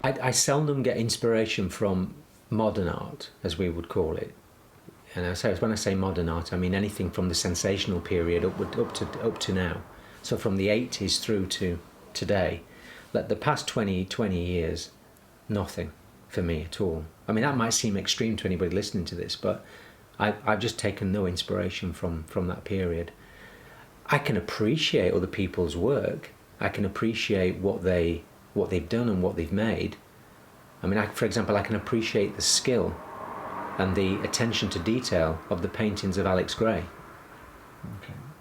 I seldom get inspiration from modern art, as we would call it. And when I say modern art, I mean anything from the sensational period up to now. So from the 80s through to today, like the past 20 years, nothing for me at all. I mean, that might seem extreme to anybody listening to this, but I've just taken no inspiration from that period. I can appreciate other people's work. I can appreciate what they've done and what they've made. I mean, for example, I can appreciate the skill and the attention to detail of the paintings of Alex Gray.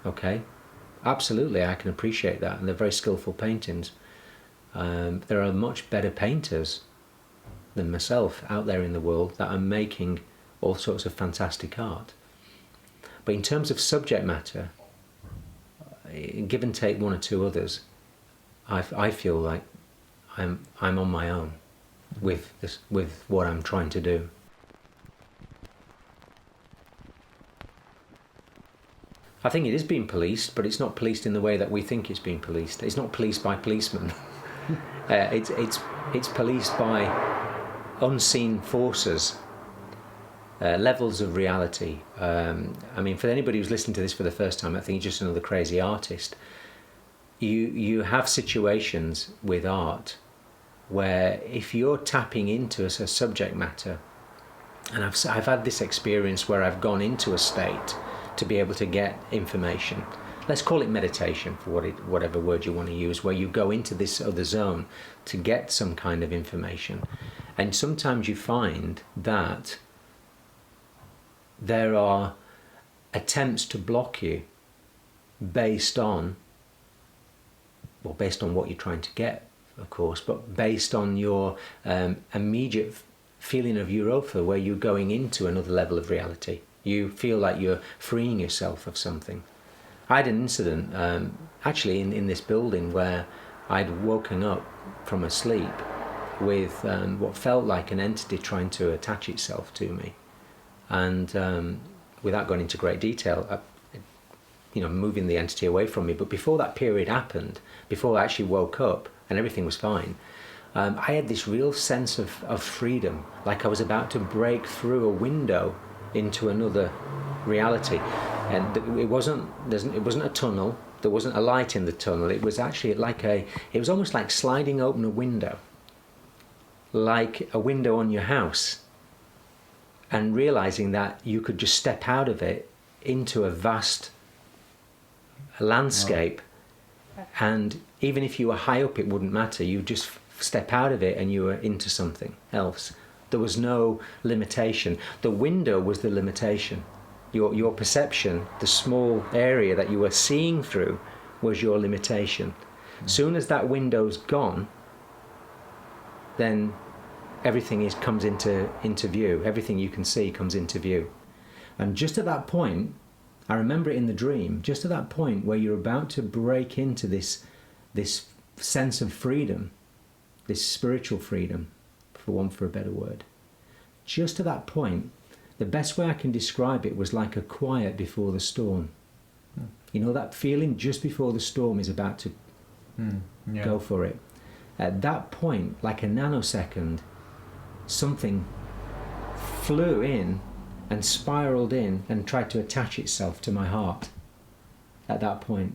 Okay? Absolutely, I can appreciate that, and they're very skillful paintings. There are much better painters than myself out there in the world that are making all sorts of fantastic art. But in terms of subject matter, give and take one or two others, I feel like I'm on my own with what I'm trying to do. I think it is being policed, but it's not policed in the way that we think it's being policed. It's not policed by policemen. It's policed by unseen forces, levels of reality. I mean, for anybody who's listening to this for the first time, I think you're just another crazy artist. You have situations with art where if you're tapping into a subject matter, and I've had this experience where I've gone into a state to be able to get information. Let's call it meditation, for whatever word you want to use, where you go into this other zone to get some kind of information. And sometimes you find that there are attempts to block you based on what you're trying to get, of course, but based on your immediate feeling of euphoria, where you're going into another level of reality. You feel like you're freeing yourself of something. I had an incident actually in this building where I'd woken up from a sleep with what felt like an entity trying to attach itself to me, and without going into great detail, moving the entity away from me. But before that period happened, before I actually woke up and everything was fine, I had this real sense of freedom, like I was about to break through a window into another reality. And it wasn't a tunnel, there wasn't a light in the tunnel, it was actually it was almost like sliding open a window, like a window on your house, and realizing that you could just step out of it into a vast landscape. And even if you were high up, it wouldn't matter, you just step out of it and you were into something else. There was no limitation. The window was the limitation. Your perception, the small area that you were seeing through, was your limitation. Soon as that window's gone, then everything comes into view. Everything you can see comes into view. And just at that point, I remember it in the dream, just at that point where you're about to break into this sense of freedom, this spiritual freedom, for a better word. Just at that point, the best way I can describe it was like a quiet before the storm. You know that feeling just before the storm is about to go for it. At that point, like a nanosecond, something flew in and spiraled in and tried to attach itself to my heart at that point.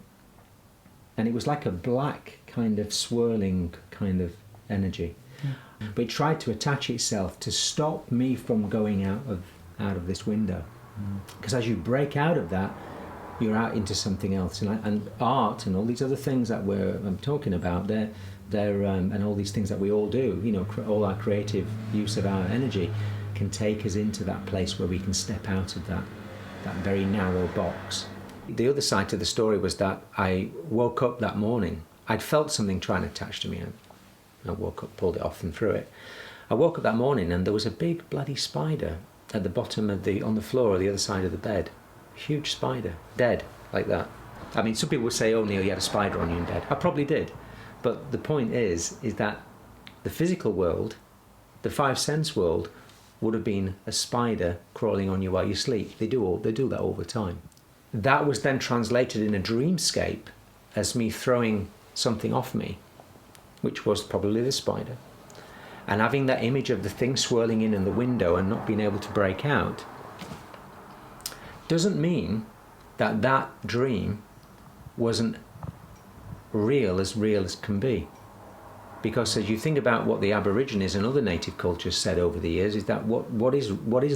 And it was like a black kind of swirling kind of energy. But it tried to attach itself to stop me from going out of this window. Because as you break out of that, you're out into something else. And art and all these other things that I'm talking about, they're and all these things that we all do, all our creative use of our energy can take us into that place where we can step out of that very narrow box. The other side to the story was that I woke up that morning. I'd felt something trying to attach to me. I woke up, pulled it off and threw it. I woke up that morning and there was a big bloody spider at the bottom on the floor on the other side of the bed. A huge spider, dead, like that. I mean, some people would say, oh Neil, you had a spider on you in bed. I probably did. But the point is that the physical world, the five sense world, would have been a spider crawling on you while you sleep. They do that all the time. That was then translated in a dreamscape as me throwing something off me, which was probably the spider. and having that image of the thing swirling in the window and not being able to break out doesn't mean that that dream wasn't real as can be. Because as you think about what the Aborigines and other native cultures said over the years, is that what is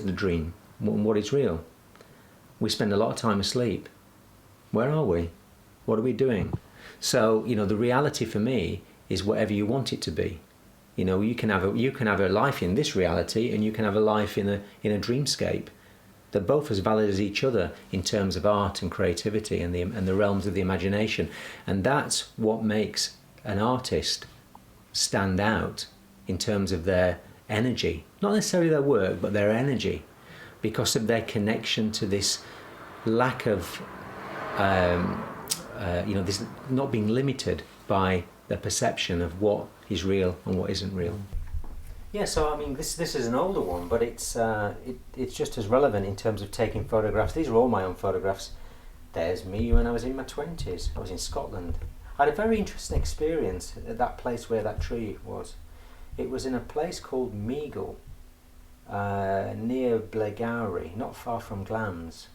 the dream and what is real? We spend a lot of time asleep. Where are we? What are we doing? So, you know, the reality for me is whatever you want it to be. You know, you can have a life in this reality, and you can have a life in a dreamscape. They're both as valid as each other in terms of art and creativity and the realms of the imagination. And that's what makes an artist stand out in terms of their energy. Not necessarily their work, but their energy, because of their connection to this lack of, this not being limited by the perception of what is real and what isn't real. Yeah, so I mean, this is an older one, but it's just as relevant in terms of taking photographs. These are all my own photographs. There's me when I was in my 20s. I was in Scotland. I had a very interesting experience at that place where that tree was. It was in a place called Meagle, near Blairgowrie, not far from Glams.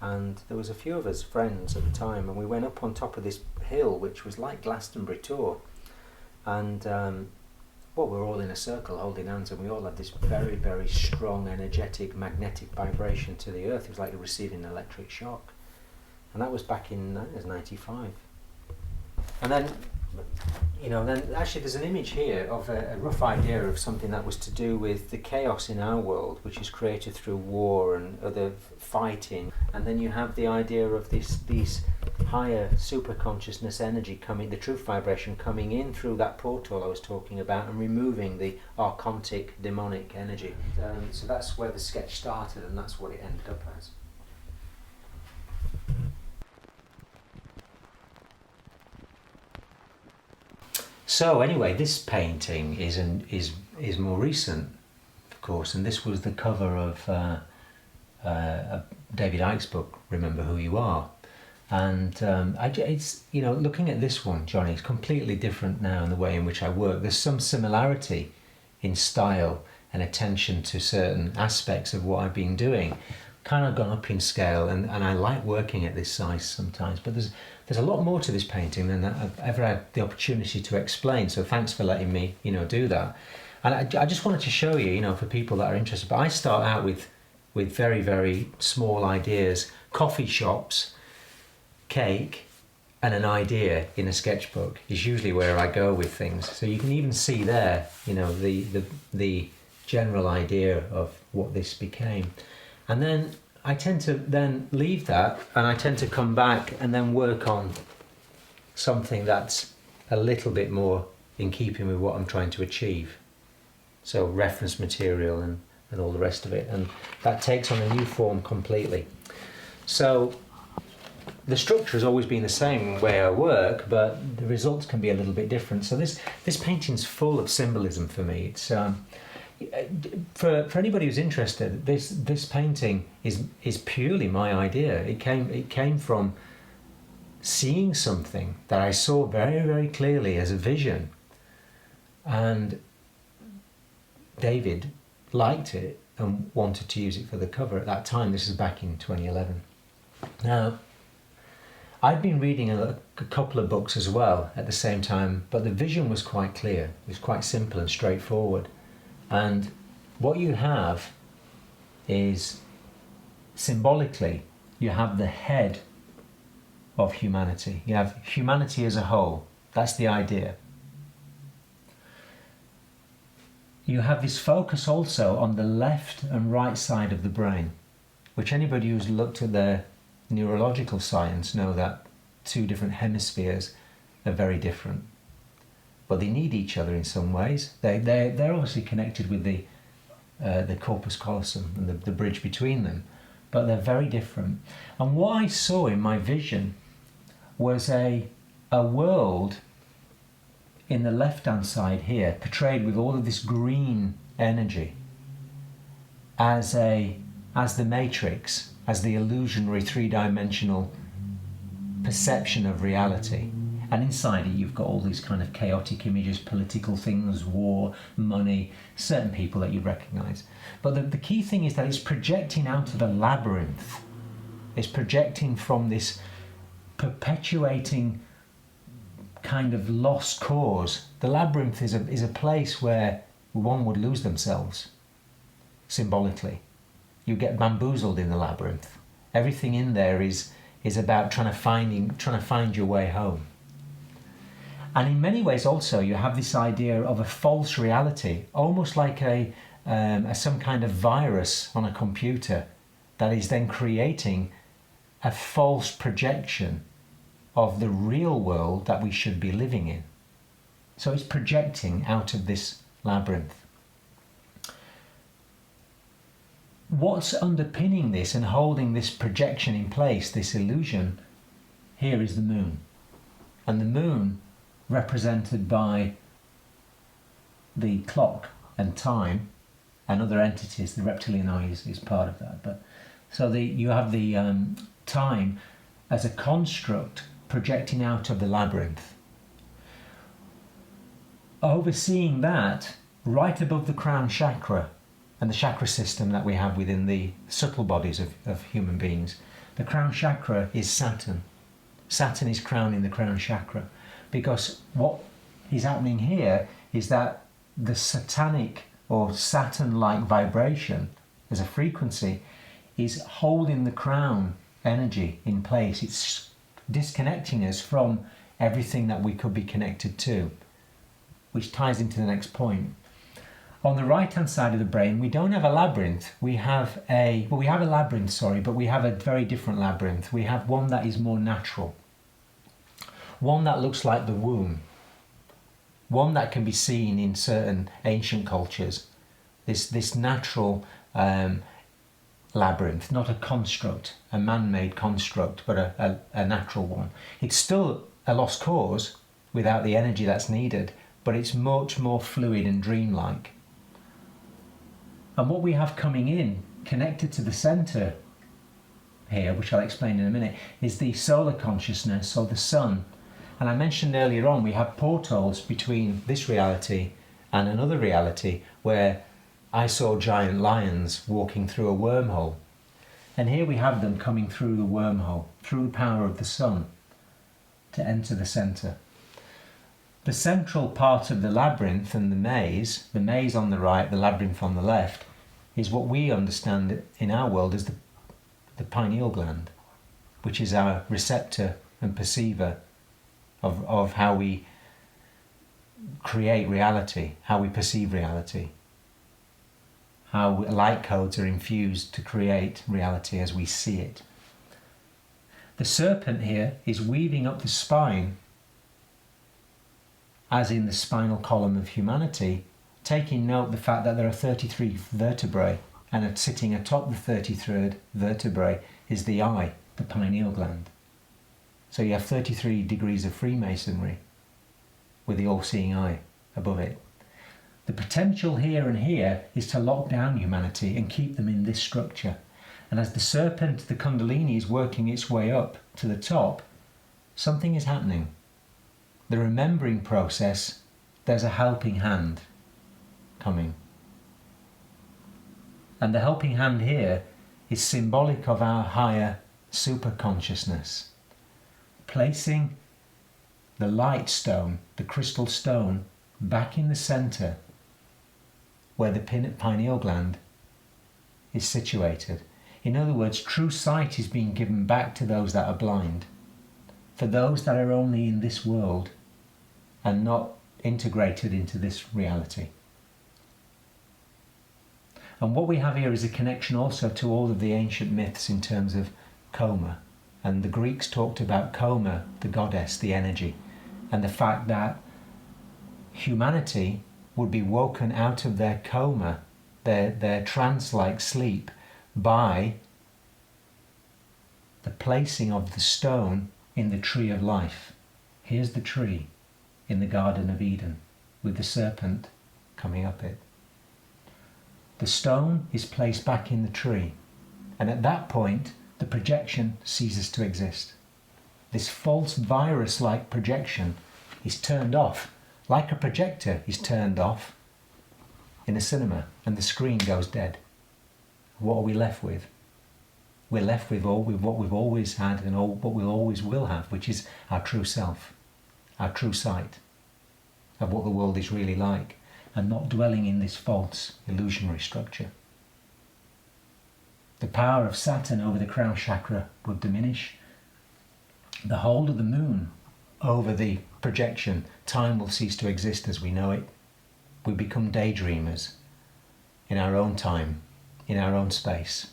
And there was a few of us friends at the time, and we went up on top of this hill, which was like Glastonbury Tor. And we were all in a circle holding hands, and we all had this very, very strong, energetic, magnetic vibration to the earth. It was like receiving an electric shock. And that was back in 95. And then, actually there's an image here of a rough idea of something that was to do with the chaos in our world, which is created through war and other fighting. And then you have the idea of these higher super consciousness energy coming, the truth vibration coming in through that portal I was talking about, and removing the archontic demonic energy. So that's where the sketch started, and that's what it ended up as. So anyway, this painting is more recent, of course, and this was the cover of David Icke's book, Remember Who You Are. And it's, looking at this one, Jonnie, it's completely different now in the way in which I work. There's some similarity in style and attention to certain aspects of what I've been doing. Kind of gone up in scale, and I like working at this size sometimes, but there's a lot more to this painting than I've ever had the opportunity to explain, so thanks for letting me do that. And I just wanted to show you, for people that are interested, but I start out with very, very small ideas. Coffee shops, cake, and an idea in a sketchbook is usually where I go with things. So you can even see there, the general idea of what this became. And then I tend to then leave that, and I tend to come back and then work on something that's a little bit more in keeping with what I'm trying to achieve. So reference material and all the rest of it, and that takes on a new form completely. So the structure has always been the same way I work, but the results can be a little bit different. So this painting's full of symbolism for me. It's for anybody who's interested, this painting is purely my idea. It came from seeing something that I saw very, very clearly as a vision, and David liked it and wanted to use it for the cover at that time. This is back in 2011. Now, I'd been reading a couple of books as well at the same time, but the vision was quite clear. It was quite simple and straightforward. And what you have is, symbolically, you have the head of humanity. You have humanity as a whole. That's the idea. You have this focus also on the left and right side of the brain, which anybody who's looked at their neurological science know that two different hemispheres are very different. But they need each other in some ways. They're obviously connected with the corpus callosum and the bridge between them, but they're very different. And what I saw in my vision was a world in the left-hand side here, portrayed with all of this green energy, as the matrix, as the illusionary three-dimensional perception of reality. And inside it, you've got all these kind of chaotic images, political things, war, money, certain people that you recognise. But the key thing is that it's projecting out of a labyrinth. It's projecting from this perpetuating kind of lost cause. The labyrinth is a place where one would lose themselves, symbolically. You get bamboozled in the labyrinth. Everything in there is about trying to find your way home. And in many ways also you have this idea of a false reality, almost like some kind of virus on a computer that is then creating a false projection of the real world that we should be living in. So it's projecting out of this labyrinth. What's underpinning this and holding this projection in place, this illusion, here is the moon. And the moon, represented by the clock and time and other entities, the reptilian eye is part of that. But so you have the time as a construct projecting out of the labyrinth. Overseeing that, right above the crown chakra and the chakra system that we have within the subtle bodies of human beings, the crown chakra is Saturn. Saturn is crowning the crown chakra, because what is happening here is that the satanic or Saturn-like vibration as a frequency is holding the crown energy in place. It's disconnecting us from everything that we could be connected to, which ties into the next point. On the right-hand side of the brain, we don't have a labyrinth. We have a labyrinth, but we have a very different labyrinth. We have one that is more natural. One that looks like the womb. One that can be seen in certain ancient cultures. This natural labyrinth, not a construct, a man-made construct, but a natural one. It's still a lost cause without the energy that's needed, but it's much more fluid and dreamlike. And what we have coming in, connected to the centre here, which I'll explain in a minute, is the solar consciousness, or the sun. And I mentioned earlier on, we have portals between this reality and another reality where I saw giant lions walking through a wormhole. And here we have them coming through the wormhole, through the power of the sun, to enter the centre. The central part of the labyrinth and the maze on the right, the labyrinth on the left, is what we understand in our world as the pineal gland, which is our receptor and perceiver of how we create reality, how we perceive reality, how light codes are infused to create reality as we see it. The serpent here is weaving up the spine, as in the spinal column of humanity, taking note of the fact that there are 33 vertebrae, and sitting atop the 33rd vertebrae is the eye, the pineal gland. So you have 33 degrees of Freemasonry with the all-seeing eye above it. The potential here and here is to lock down humanity and keep them in this structure. And as the serpent, the Kundalini, is working its way up to the top, something is happening. The remembering process, there's a helping hand coming. And the helping hand here is symbolic of our higher superconsciousness. Placing the light stone, the crystal stone, back in the centre where the pineal gland is situated. In other words, true sight is being given back to those that are blind, for those that are only in this world and not integrated into this reality. And what we have here is a connection also to all of the ancient myths in terms of coma. And the Greeks talked about coma, the goddess, the energy, and the fact that humanity would be woken out of their coma, their trance-like sleep, by the placing of the stone in the tree of life. Here's the tree in the Garden of Eden, with the serpent coming up it. The stone is placed back in the tree, and at that point, the projection ceases to exist. this false virus-like projection is turned off, like a projector is turned off in a cinema, and the screen goes dead. What are we left with? We're left with what we've always had and what we always will have, which is our true self, our true sight of what the world is really like, and not dwelling in this false, illusionary structure. The power of Saturn over the crown chakra would diminish. The hold of the moon over the projection, time will cease to exist as we know it. We become daydreamers in our own time, in our own space.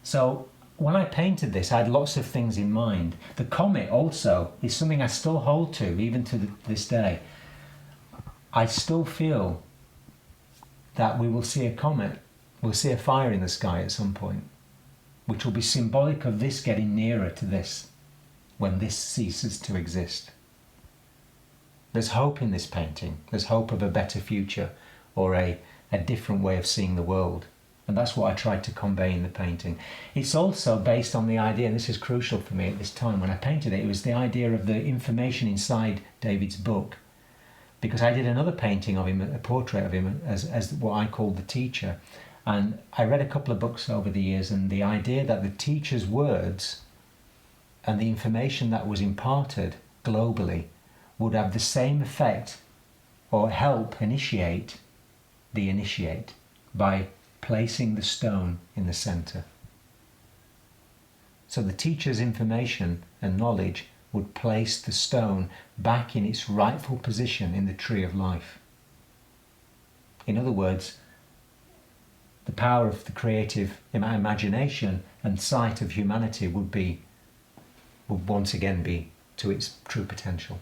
So when I painted this, I had lots of things in mind. The comet also is something I still hold to, even to this day. I still feel that we will see a comet, we'll see a fire in the sky at some point, which will be symbolic of this getting nearer to this, when this ceases to exist. There's hope in this painting. There's hope of a better future, or a different way of seeing the world. And that's what I tried to convey in the painting. It's also based on the idea, and this is crucial for me at this time, when I painted it, it was the idea of the information inside David's book. Because I did another painting of him, a portrait of him, as what I called the teacher. And I read a couple of books over the years, and the idea that the teacher's words and the information that was imparted globally would have the same effect, or help initiate the initiate, by placing the stone in the center. So the teacher's information and knowledge would place the stone back in its rightful position in the tree of life. In other words, the power of the creative imagination and sight of humanity would once again be to its true potential.